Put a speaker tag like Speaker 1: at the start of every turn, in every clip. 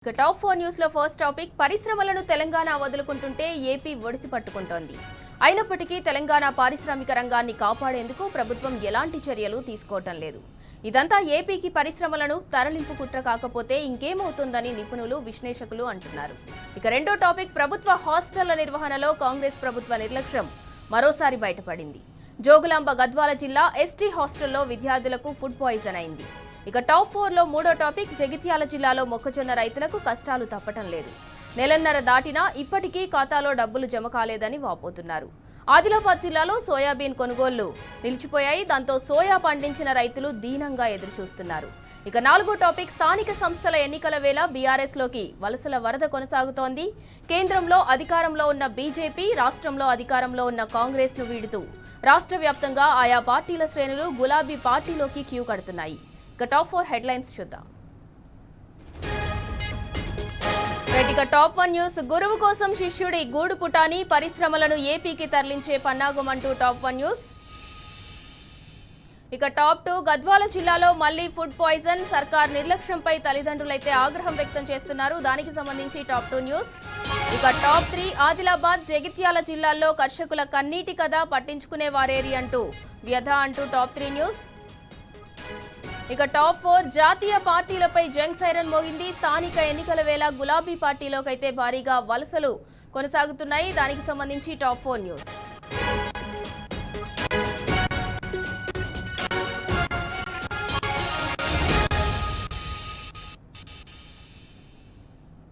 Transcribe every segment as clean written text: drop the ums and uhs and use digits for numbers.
Speaker 1: Top 4 news లో first topic పరిశ్రమలను Telangana వదులుకుంటుంటే AP ఒడిసి పట్టుకుంటోంది. అయినప్పటికీ తెలంగాణ పారిశ్రామిక రంగాన్ని కాపాడేందుకు ప్రభుత్వం ఎలాంటి చర్యలు తీసుకోవటం లేదు. ఇదంతా ఏపీకి పరిశ్రమలను తరలింపు కుట్ర కాకపోతే ఇంకేమవుతుందని నిపుణులు విశ్లేషకులు అంటున్నారు. ఇక రెండో టాపిక్ ప్రభుత్వ హాస్టళ్ల నిర్వహణలో కాంగ్రెస్ ప్రభుత్వ నిర్లక్ష్యం మరోసారి బయటపడింది. జోగులాంబ గద్వాల జిల్లా ఎస్టీ హాస్టల్లో విద్యార్థులకు ఫుడ్ పాయిజన్ అయింది. ఇక టాప్ 4 లో మూడో టాపిక్ జగిత్యాల జిల్లాలో మొక్కజొన్న రైతులకు కష్టాలు తప్పటం లేదు. నెలన్నర దాటినా ఇప్పటికీ ఖాతాలో డబ్బులు జమ కాలేదని వాపోతున్నారు. ఆదిలాబాద్ జిల్లాలో సోయాబీన్ కొనుగోళ్లు నిలిచిపోయాయి. దాంతో సోయా పండించిన రైతులు దీనంగా ఎదురుచూస్తున్నారు. ఇక నాలుగో టాపిక్ స్థానిక సంస్థల ఎన్నికల వేళ బీఆర్ఎస్ లోకి వలసల వరద కొనసాగుతోంది. కేంద్రంలో అధికారంలో ఉన్న బీజేపీ రాష్ట్రంలో అధికారంలో ఉన్న కాంగ్రెస్ ను వీడుతూ రాష్ట్ర వ్యాప్తంగా ఆయా పార్టీల శ్రేణులు గులాబీ పార్టీలోకి క్యూ కడుతున్నాయి. టాప్ 4 హెడ్లైన్స్ చూద్దాం. ఇక టాప్ 1 న్యూస్ గురువు కోసం శిష్యుడి గూడు పుటాని పరిశ్రమలను ఏపీకి తరలించే పన్నాగమంటూ టాప్ 1 న్యూస్. ఇక టాప్ 2 గద్వాల జిల్లాలో మళ్లీ ఫుడ్ పాయిజన్ సర్కార్ నిర్లక్ష్యంపై తల్లిదండ్రులైతే ఆగ్రహం వ్యక్తం చేస్తున్నారు. దానికి సంబంధించి టాప్ 2 న్యూస్. ఇక టాప్ 3 ఆదిలాబాద్ జగిత్యాల జిల్లాల్లో కర్షకుల కన్నీటి కథ పట్టించుకునే వారేరి అంటూ వ్యధ అంటూ టాప్ 3 న్యూస్. ఇక టాప్ 4 జాతీయ పార్టీలపై జంగ్ సైరన్ మోగింది. స్థానిక ఎన్నికల వేళ గులాబీ పార్టీలోకైతే భారీగా వలసలు కొనసాగుతున్నాయి. దానికి సంబంధించి టాప్ 4 న్యూస్.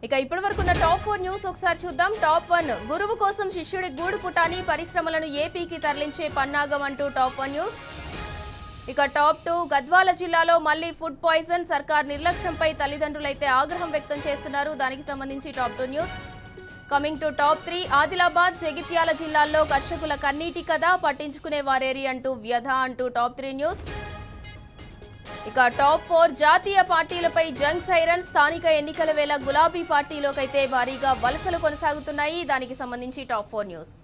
Speaker 1: ఇక ఇప్పటి వరకు ఉన్న టాప్ 4 న్యూస్ ఒకసారి చూద్దాం. టాప్ 1 గురువు కోసం శిష్యుడి గూడు పుటాని పరిశ్రమలను ఏపీకి తరలించే పన్నాగం అంటూ టాప్ 1 న్యూస్. ఇక టాప్ 2 గద్వాల జిల్లాలో మళ్లీ ఫుడ్ పాయిజన్ సర్కార్ నిర్లక్ష్యంపై తల్లిదండ్రులైతే ఆగ్రహం వ్యక్తం చేస్తున్నారు. దానికి సంబంధించి top 2 news. Coming to top 3 Adilabad Jagtial జిల్లాల్లో కర్షకుల కన్నీటి కథ పట్టించుకునే వారేరి అంటూ వ్యధ అంటూ టాప్ 3 న్యూస్. ఇక టాప్ 4 జాతీయ పార్టీలపై జంగ్ సైరన్ స్థానిక ఎన్నికల వేళ గులాబీ పార్టీలోకైతే భారీగా వలసలు కొనసాగుతున్నాయి. దానికి సంబంధించి టాప్ 4 న్యూస్.